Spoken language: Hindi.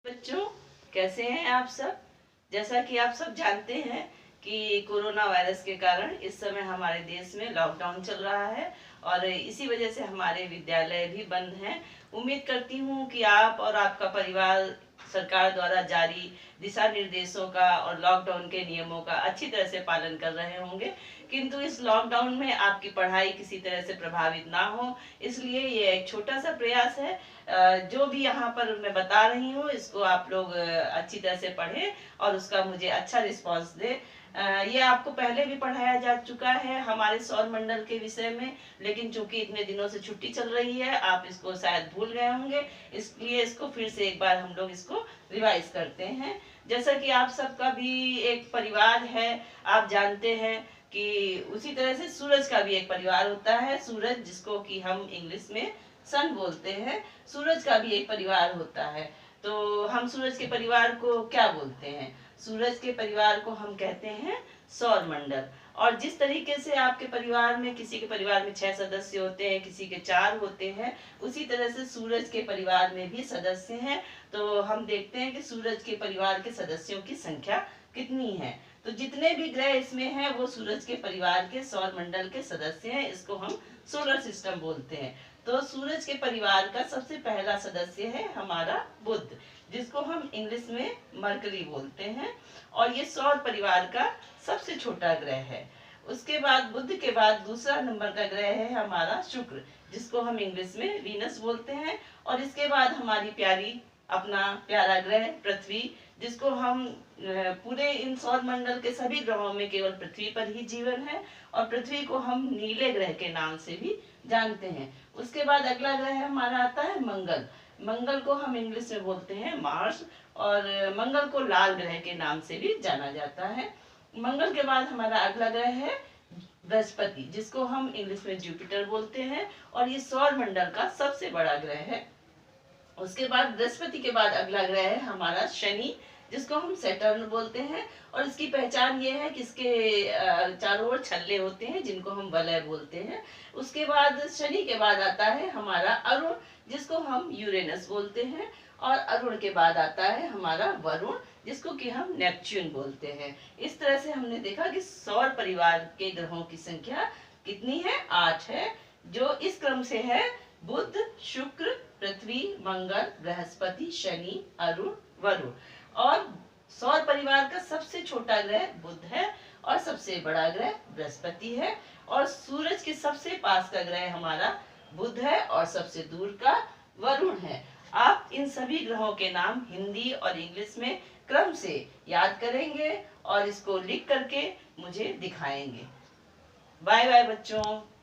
बच्चों, कैसे हैं आप सब। जैसा कि आप सब जानते हैं कि कोरोना वायरस के कारण इस समय हमारे देश में लॉकडाउन चल रहा है और इसी वजह से हमारे विद्यालय भी बंद हैं। उम्मीद करती हूँ कि आप और आपका परिवार सरकार द्वारा जारी दिशा निर्देशों का और लॉकडाउन के नियमों का अच्छी तरह से पालन कर रहे होंगे, किंतु इस लॉकडाउन में आपकी पढ़ाई किसी तरह से प्रभावित ना हो, इसलिए ये एक छोटा सा प्रयास है। जो भी यहाँ पर मैं बता रही हूँ इसको आप लोग अच्छी तरह से पढ़ें और उसका मुझे अच्छा रिस्पांस दें। ये आपको पहले भी पढ़ाया जा चुका है हमारे सौर मंडल के विषय में, लेकिन चूंकि इतने दिनों से छुट्टी चल रही है आप इसको शायद भूल गए होंगे, इसलिए इसको फिर से एक बार हम लोग इसको रिवाइज करते हैं। जैसा कि आप सबका भी एक परिवार है, आप जानते हैं कि उसी तरह से सूरज का भी एक परिवार होता है। सूरज, जिसको कि हम इंग्लिश में सन बोलते हैं, सूरज का भी एक परिवार होता है। तो हम सूरज के परिवार को क्या बोलते हैं? सूरज के परिवार को हम कहते हैं सौर मंडल। और जिस तरीके से आपके परिवार में, किसी के परिवार में 6 सदस्य होते हैं, किसी के 4 होते हैं, उसी तरह से सूरज के परिवार में भी सदस्य हैं। तो हम देखते हैं कि सूरज के परिवार के सदस्यों की संख्या कितनी है। तो जितने भी ग्रह इसमें हैं वो सूरज के परिवार के सौर मंडल के सदस्य हैं, इसको हम सोलर सिस्टम बोलते हैं। तो सूरज के परिवार का सबसे पहला सदस्य है हमारा बुध, जिसको हम इंग्लिश में मरकरी बोलते हैं, और ये सौर परिवार का सबसे छोटा ग्रह है। उसके बाद बुध के बाद दूसरा नंबर का ग्रह है हमारा शुक्र, जिसको हम इंग्लिश में वीनस बोलते हैं। और इसके बाद हमारी अपना प्यारा ग्रह पृथ्वी, जिसको हम पूरे इन सौर मंडल के सभी ग्रहों में केवल पृथ्वी पर ही जीवन है, और पृथ्वी को हम नीले ग्रह के नाम से भी जानते हैं। उसके बाद अगला ग्रह हमारा आता है मंगल। मंगल को हम इंग्लिश में बोलते हैं मार्स, और मंगल को लाल ग्रह के नाम से भी जाना जाता है। मंगल के बाद हमारा अगला ग्रह है बृहस्पति, जिसको हम इंग्लिश में जुपिटर बोलते हैं, और ये सौर मंडल का सबसे बड़ा ग्रह है। उसके बाद बृहस्पति के बाद अगला ग्रह है हमारा शनि, जिसको हम सैटर्न बोलते हैं, और इसकी पहचान ये है कि इसके चारों ओर छल्ले होते हैं, जिनको हम वलय बोलते हैं। उसके बाद शनि के बाद आता है हमारा अरुण, जिसको हम यूरेनस बोलते हैं, और अरुण के बाद आता है हमारा वरुण, जिसको कि हम नेपच्यून बोलते हैं। इस तरह से हमने देखा कि सौर परिवार के ग्रहों की संख्या कितनी है? 8 है, जो इस क्रम से है बुध, शुक्र, पृथ्वी, मंगल, बृहस्पति, शनि, अरुण, वरुण। और सौर परिवार का सबसे छोटा ग्रह बुध है, और सबसे बड़ा ग्रह बृहस्पति है, और सूरज के सबसे पास का ग्रह हमारा बुध है, और सबसे दूर का वरुण है। आप इन सभी ग्रहों के नाम हिंदी और इंग्लिश में क्रम से याद करेंगे और इसको लिख करके मुझे दिखाएंगे। बाय बाय बच्चों।